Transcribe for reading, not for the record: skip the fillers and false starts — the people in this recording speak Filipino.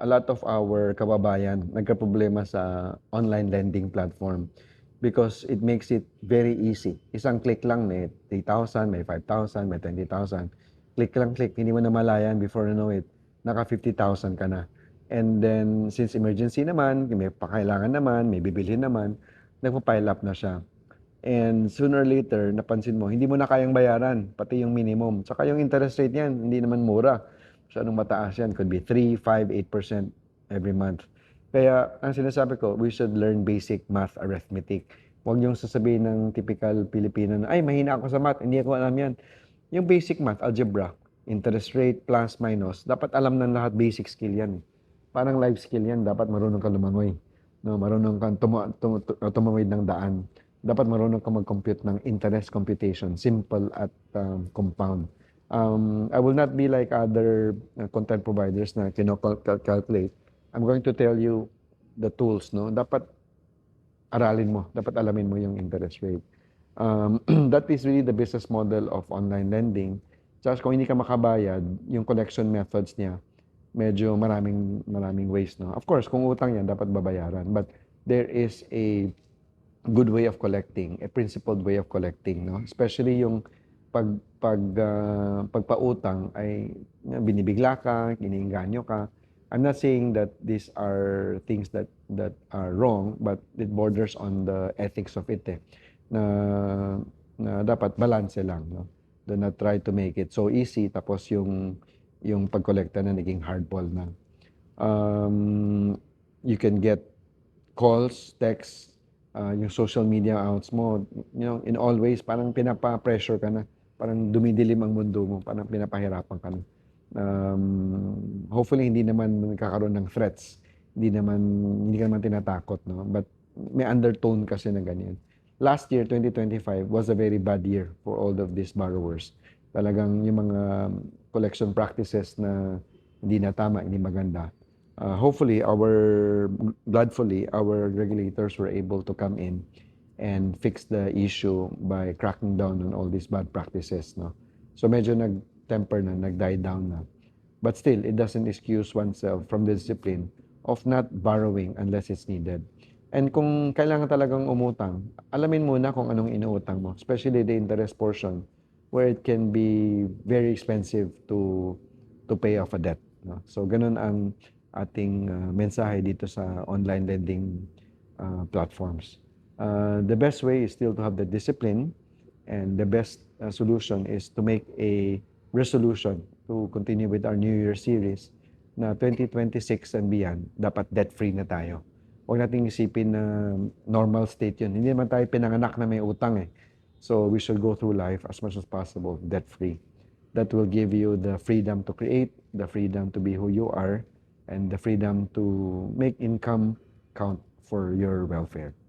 a lot of our kababayan nagkaproblema sa online lending platform because it makes it very easy. Isang click lang, may 3,000, may 5,000, may 20,000. Click lang click, hindi mo namalayan before you know it, naka 50,000 ka na. And then since emergency naman, may pakailangan naman, may bibilhin naman, nagpa-pile up na siya. And sooner or later, napansin mo, hindi mo na kayang bayaran, pati yung minimum. Tsaka yung interest rate niyan, hindi naman mura. Masyadong mataas yan. Could be 3, 5, 8% every month. Kaya, ang sinasabi ko, we should learn basic math arithmetic. Huwag yung sasabihin ng typical Pilipino na, ay, mahina ako sa math, hindi ko alam yan. Yung basic math, algebra, interest rate, plus, minus, dapat alam ng lahat, basic skill yan. Parang life skill yan, dapat marunong ka lumangoy. No, marunong kang tumawid ng daan. Dapat marunong ka mag-compute ng interest computation, simple at compound. I will not be like other content providers na calculate. I'm going to tell you the tools, no? Dapat aralin mo, dapat alamin mo yung interest rate. That is really the business model of online lending. Just kung hindi ka makabayad, yung collection methods niya, medyo maraming ways, no? Of course, kung utang yan, dapat babayaran. But there is a good way of collecting, a principled way of collecting, no? Especially yung pagpautang ay binibigla ka, iniinganyo ka. I'm not saying that these are things that are wrong, but it borders on the ethics of it, na dapat balanse lang, no? Do not try to make it so easy, tapos yung pagkolekta na naging hardball na. You can get calls, texts, yung social media accounts mo, in all ways, parang pinapa-pressure ka na. Parang dumidilim ang mundo mo, parang pinapahirapan ka na. Hopefully, hindi naman nagkakaroon ng threats. Hindi ka naman tinatakot, no? But may undertone kasi na ganyan. Last year, 2025, was a very bad year for all of these borrowers. Talagang yung mga collection practices na hindi na tama, hindi maganda. Hopefully, gladfully, our regulators were able to come in and fix the issue by cracking down on all these bad practices, no? So medyo nag-temper na, nag-die down na. But still, it doesn't excuse oneself from the discipline of not borrowing unless it's needed. And kung kailangan talagang umutang, alamin muna kung anong inuutang mo, especially the interest portion, where it can be very expensive to pay off a debt, no? So ganun ang ating mensahe dito sa online lending platforms. The best way is still to have the discipline, and the best solution is to make a resolution to continue with our New Year series na 2026 and beyond, dapat debt-free na tayo. Huwag nating isipin na normal state yun. Hindi naman tayo pinanganak na may utang eh. So we should go through life as much as possible debt-free. That will give you the freedom to create, the freedom to be who you are, and the freedom to make income count for your welfare.